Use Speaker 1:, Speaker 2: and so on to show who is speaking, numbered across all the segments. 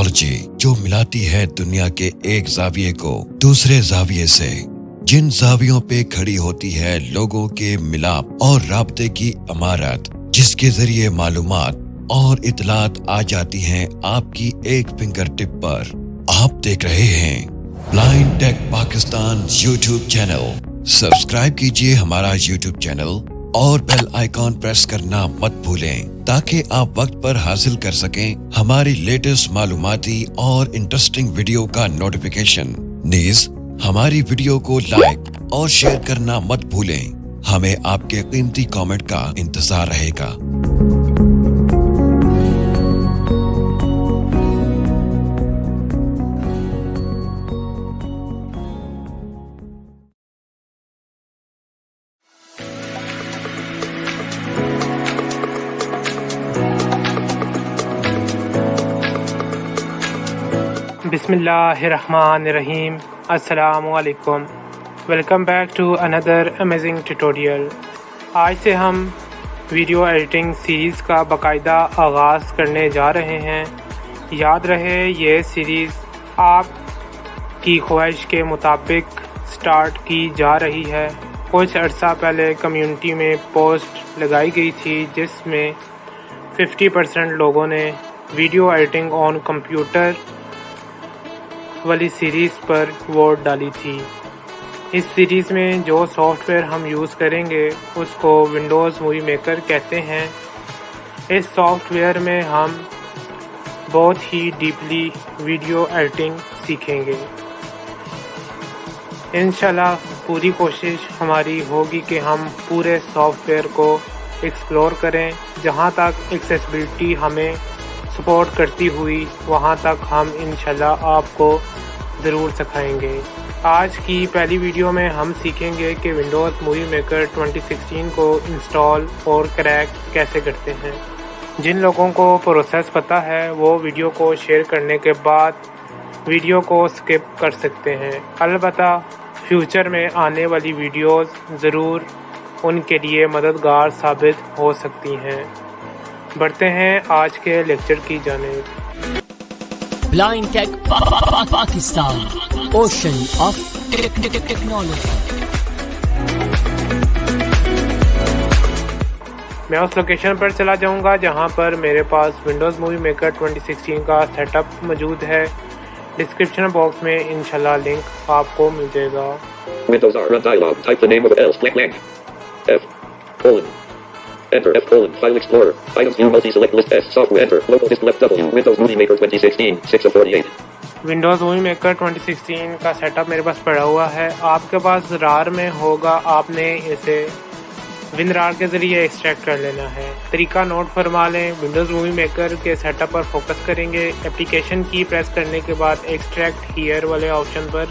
Speaker 1: Technology जो मिलाती है दुनिया के एक जाविये को दूसरे जाविये से, जिन जावियों पे खड़ी होती है लोगों के मिलाप और राब्ते की इमारत, जिसके जरिए मालूमात और इतलात आ जाती हैं आपकी एक फिंगर टिप पर। आप देख रहे हैं blind tech Pakistan YouTube channel. Subscribe कीजिए हमारा यूट्यूब चैनल और बेल आइकॉन प्रेस करना मत भूलें ताकि आप वक्त पर हासिल कर सकें हमारी लेटेस्ट मालूमाती और इंटरेस्टिंग वीडियो का नोटिफिकेशन। नीज हमारी वीडियो को लाइक और शेयर करना मत भूलें। हमें आपके कीमती कमेंट का इंतजार रहेगा।
Speaker 2: बिस्मिल्लाहिर्रहमानिर्रहीम। अस्सलामुअलैकुम। Welcome back to another amazing tutorial. आज से हम वीडियो एडिटिंग सीरीज़ का बाकायदा आगाज़ करने जा रहे हैं। याद रहे ये सीरीज़ आपकी ख्वाहिश के मुताबिक स्टार्ट की जा रही है। कुछ अर्सा पहले कम्युनिटी में पोस्ट लगाई गई थी जिसमें 50% लोगों ने वीडियो एडिटिंग ऑन कंप्यूटर वाली सीरीज़ पर वोट डाली थी। इस सीरीज़ में जो सॉफ्टवेयर हम यूज़ करेंगे उसको विंडोज़ मूवी मेकर कहते हैं। इस सॉफ्टवेयर में हम बहुत ही डीपली वीडियो एडिटिंग सीखेंगे। इंशाल्लाह पूरी कोशिश हमारी होगी कि हम पूरे सॉफ्टवेयर को एक्सप्लोर करें। जहां तक एक्सेसिबिलिटी हमें सपोर्ट करती हुई वहां तक हम इंशाल्लाह आपको ज़रूर सिखाएंगे। आज की पहली वीडियो में हम सीखेंगे कि विंडोज़ मूवी मेकर 2016 को इंस्टॉल और क्रैक कैसे करते हैं। जिन लोगों को प्रोसेस पता है वो वीडियो को शेयर करने के बाद वीडियो को स्किप कर सकते हैं। अलबत्ता फ्यूचर में आने वाली वीडियोज़ ज़रूर उनके लिए मददगार साबित हो सकती हैं। बढ़ते हैं आज के लेक्चर की जानिब।
Speaker 3: Blind tech Pakistan, ocean of technology.
Speaker 2: मैं उस लोकेशन पर चला जाऊंगा जहां पर मेरे पास विंडोज़ मूवी मेकर 2016 का सेटअप मौजूद है। डिस्क्रिप्शन बॉक्स में इंशाल्लाह लिंक आपको मिल जाएगा।
Speaker 4: Windows R run dialog. Type the name of else blank. F : Enter F : File Explorer. Items view multi-select list S. Software enter. Local disk left W. Windows Movie Maker 2016 6 of 48.
Speaker 2: Windows movie maker 2016 का setup मेरे पास पड़ा हुआ है। आपके पास रार में होगा, आपने इसे विनरार के ज़रिए एक्सट्रैक्ट कर लेना है। तरीका नोट फरमा लें। विंडोज़ मूवी मेकर के सेटअप पर फोकस करेंगे। एप्लीकेशन की प्रेस करने के बाद एक्सट्रैक्ट हियर वाले ऑप्शन पर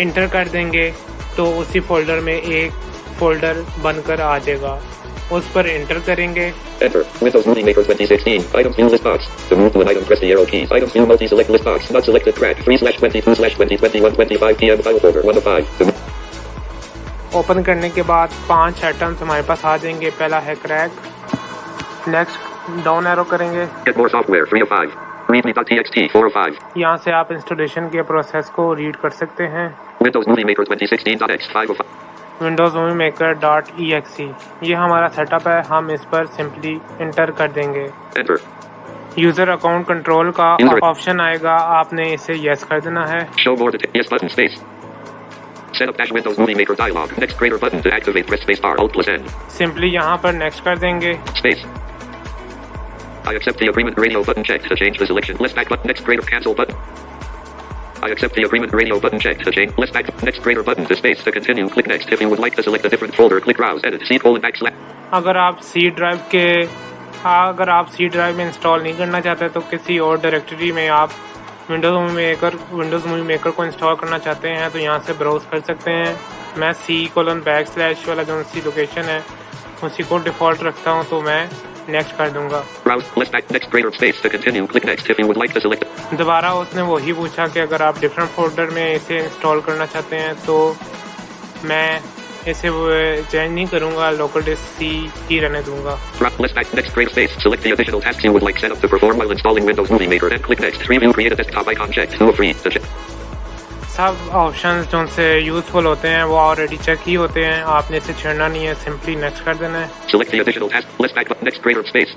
Speaker 2: इंटर कर देंगे तो उसी फोल्डर में एक फोल्डर बनकर आ जाएगा। उस पर एंटर करेंगे।
Speaker 4: Enter Windows Movie Maker 2016. Items view list box. To move to an item, press the arrow keys. Items view multi-select list box. Not selected track. 3/22/2021 25 PM file folder 1 of 5.
Speaker 2: Open करने के बाद 5 items हमारे पास आ जाएंगे। पहला है crack. Next down arrow करेंगे।
Speaker 4: Get more software 3 of 5. readme.txt 4 of 5.
Speaker 2: यहाँ से आप इंस्टॉलेशन के प्रोसेस को रीड कर सकते हैं।
Speaker 4: Windows Movie Maker 2016.x 5 of 5.
Speaker 2: Windows movie maker .exe ये हमारा सेटअप है। हम इस पर सिंपली इंटर कर देंगे।
Speaker 4: Enter.
Speaker 2: यूज़र अकाउंट कंट्रोल का ऑप्शन आएगा, आपने इसे यस कर देना है।
Speaker 4: Show more details. Yes button space. Set up Windows Movie Maker dialog. Next greater button to activate. Press space bar Alt plus N.
Speaker 2: Simply यहाँ पर नेक्स्ट कर देंगे।
Speaker 4: Space. I accept the agreement radio button checked to change the selection. List back button. Next greater cancel button. I accept the agreement radio button checked to change. List back. Next greater button to space to continue. Click next. If you would like to select a different folder, click browse. Edit. C :
Speaker 2: अगर आप C drive में install नहीं करना चाहते तो किसी और directory में आप विंडोज़ मूवी मेकर को इंस्टॉल करना चाहते हैं तो यहाँ से ब्राउज कर सकते हैं। मैं C:\/ वाला जो सी लोकेशन है उसी को डिफ़ॉल्ट रखता हूँ तो मैं नेक्स्ट कर दूंगा। दोबारा उसने वही पूछा कि अगर आप डिफरेंट फोल्डर में इसे इंस्टॉल करना चाहते हैं तो मैं इसे वो चेंज नहीं करूँगा, लोकल डिस्क सी ही रहने दूंगा।
Speaker 4: Drop list back next greater space. Select the additional tasks you would like set up to perform while installing Windows Movie Maker and click next. Review create a desktop icon checked. 2 of 3. To check.
Speaker 2: सब options जो उनसे useful होते हैं वो already check ही होते हैं, आपने इसे छेड़ना नहीं है, सिंपली नेक्स्ट कर देना है।
Speaker 4: Select the additional task list back next greater space.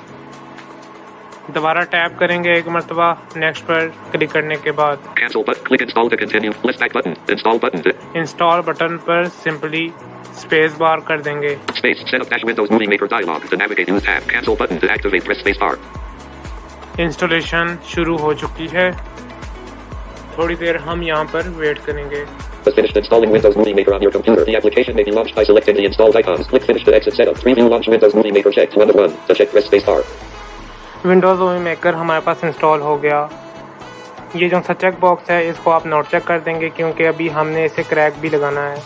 Speaker 2: दोबारा टैप करेंगे एक मरतबा नेक्स्ट पर क्लिक करने के बाद।
Speaker 4: Cancel button. Click install to continue. List back button. Install button.
Speaker 2: Install button पर सिंपली स्पेस बार कर देंगे।
Speaker 4: Space. Set up dash Windows Movie Maker dialog. To navigate use tab. Cancel button. To activate press space bar.
Speaker 2: Installation शुरू हो चुकी है, थोड़ी देर हम यहाँ पर वेट करेंगे।
Speaker 4: Has finished installing Windows Movie Maker on your computer. The application may be launched by selecting the installed icons. Click finish to exit setup. Preview launch Windows Movie Maker checked 1 of 1. To check press space bar.
Speaker 2: Windows movie maker हमारे पास install हो गया। ये जो सा check box है इसको आप note check कर देंगे क्योंकि अभी हमने इसे क्रैक भी लगाना है।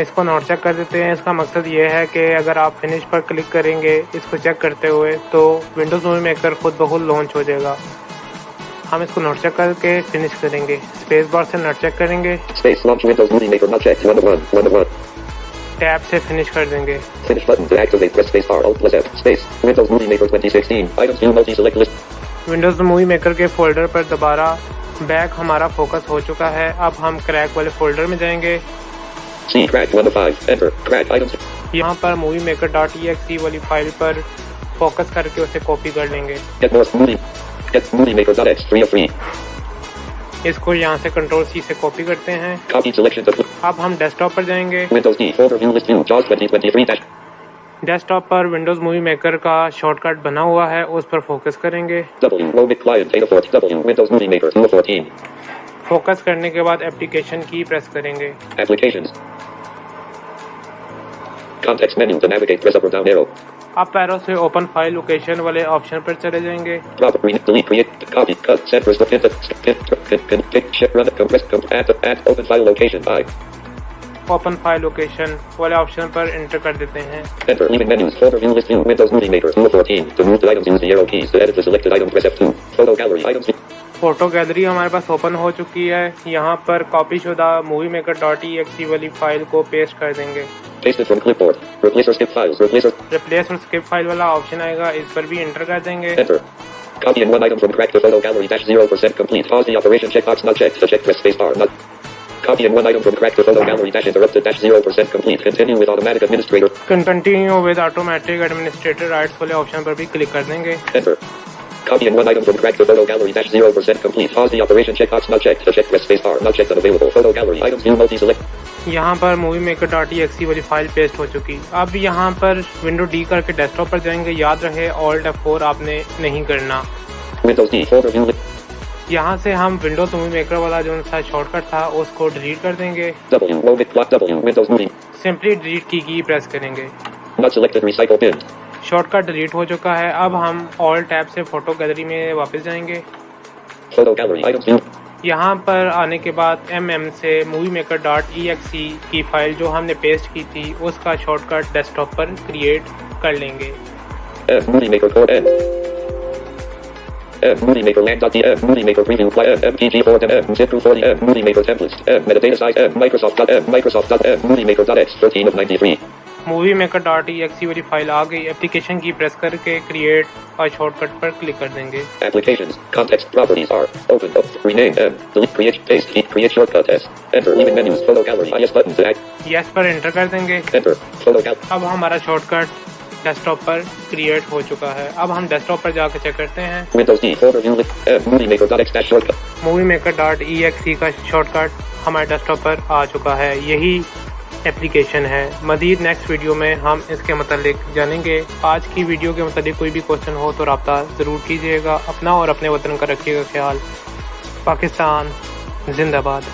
Speaker 2: इसको नोट चेक कर देते हैं। इसका मकसद ये है कि अगर आप फिनिश पर क्लिक करेंगे इसको चेक करते हुए तो विंडोज़ मूवी मेकर खुद ब खुद लॉन्च हो जाएगा। हम इसको नोट चेक करके फिनिश करेंगे। स्पेस बार से नोट चेक करेंगे,
Speaker 4: Space launch Windows Movie Maker not checked 1 of 1. 1 of 1.
Speaker 2: Tab से फिनिश कर देंगे।
Speaker 4: Finish button to activate press space bar. Alt plus F. Space. Windows Movie Maker 2016. Items view multi select list.
Speaker 2: Windows movie maker के folder पर दोबारा back हमारा focus हो चुका है। अब हम क्रैक वाले फोल्डर में जाएंगे।
Speaker 4: C crack 1 of 5. Enter. Crack items.
Speaker 2: यहाँ पर मूवी मेकर .exe वाली फाइल पर फोकस करके उसे कॉपी कर लेंगे।
Speaker 4: Get more movie. Get movie maker .x 3 of 3.
Speaker 2: इसको यहाँ से कंट्रोल C से कॉपी करते हैं।
Speaker 4: Copy selection to
Speaker 2: अब हम डेस्कटॉप पर जाएंगे।
Speaker 4: Windows D folder view list view JAWS 2023 dash.
Speaker 2: Desktop पर विंडोज़ मूवी मेकर का शॉर्टकट बना हुआ है, उस पर फोकस करेंगे।
Speaker 4: W Logic client 8 of 14. W Windows Movie Maker 2 of 14.
Speaker 2: Focus करने के बाद एप्लीकेशन की प्रेस करेंगे।
Speaker 4: Applications. Context menu to navigate press up or down arrow.
Speaker 2: अब पैरों से ओपन फाइल लोकेशन वाले ऑप्शन पर चले जाएंगे।
Speaker 4: Drop delete create copy cut set press pick shift run compress add open file location by.
Speaker 2: Open file location वाले option पर enter कर देते हैं।
Speaker 4: Enter leaving menus folder view list view Windows Movie Maker 2 of 14. To move the items use the arrow keys. To edit the selected item press F2. Photo gallery items.
Speaker 2: Photo gallery हमारे पास open हो चुकी है। यहाँ पर copy शुदा movie maker .exe वाली file को paste कर देंगे।
Speaker 4: Paste it from clipboard. Replace or skip files.
Speaker 2: Replace और स्किप फाइल वाला ऑप्शन आएगा, इस पर भी एंटर कर देंगे।
Speaker 4: Enter. Copy in one item from crack to photo gallery dash 0% complete. Pause the operation checkbox not checked. To check press space bar not. Copy in one item from crack to photo gallery dash interrupted dash 0% complete. Continue with automatic administrator.
Speaker 2: Continue with automatic administrator rights वाले option पर भी click कर देंगे।
Speaker 4: Enter. Copy in one item from crack to photo gallery dash 0% complete. Pause the operation checkbox not checked. To check press space bar not checked unavailable. Photo gallery items view multi select.
Speaker 2: यहाँ पर movie maker .exe वाली file paste हो चुकी। अब यहाँ पर window D करके desktop पर जाएंगे। याद रहे Alt F4 आपने नहीं करना।
Speaker 4: Windows D folder view list.
Speaker 2: यहाँ से हम विंडोज मूवी मेकर वाला जो सा शॉर्टकट था उसको डिलीट कर देंगे।
Speaker 4: W Logic block W Windows Movie.
Speaker 2: Simply delete की प्रेस करेंगे।
Speaker 4: Not selected recycle bin.
Speaker 2: Shortcut delete हो चुका है। अब हम ऑल टैब से फोटो गैलरी में वापस जाएंगे।
Speaker 4: Photo gallery items view.
Speaker 2: यहाँ पर आने के बाद MM से मूवी मेकर .exe की फाइल जो हमने पेस्ट की थी उसका शॉर्टकट डेस्कटॉप पर क्रिएट कर लेंगे।
Speaker 4: Movie Maker core N. Movie Maker land.dm Movie Maker preview file MPG4 zip 240 Movie Maker templates metadata size Microsoft.m Movie Maker.x 13 of 93.
Speaker 2: Movie maker .exe वाली फाइल आ गई। एप्लीकेशन की press करके create और shortcut पर click कर देंगे।
Speaker 4: Applications context properties are open up rename delete create paste create shortcut S enter leaving menus photo gallery yes button to act
Speaker 2: yes पर enter कर देंगे।
Speaker 4: enter photo gallery.
Speaker 2: अब हमारा शॉर्टकट डेस्कटॉप पर create हो चुका है। अब हम डेस्कटॉप पर जाकर चेक करते हैं।
Speaker 4: Windows D folder view list Movie Maker.x dash shortcut.
Speaker 2: Movie maker .exe का शॉर्टकट हमारे डेस्कटॉप पर आ चुका है। यही एप्लीकेशन है। मज़ीद नेक्स्ट वीडियो में हम इसके मतलब जानेंगे। आज की वीडियो के मतलब कोई भी क्वेश्चन हो तो रब्ता ज़रूर कीजिएगा। अपना और अपने वतन का रखिएगा ख्याल। पाकिस्तान जिंदाबाद।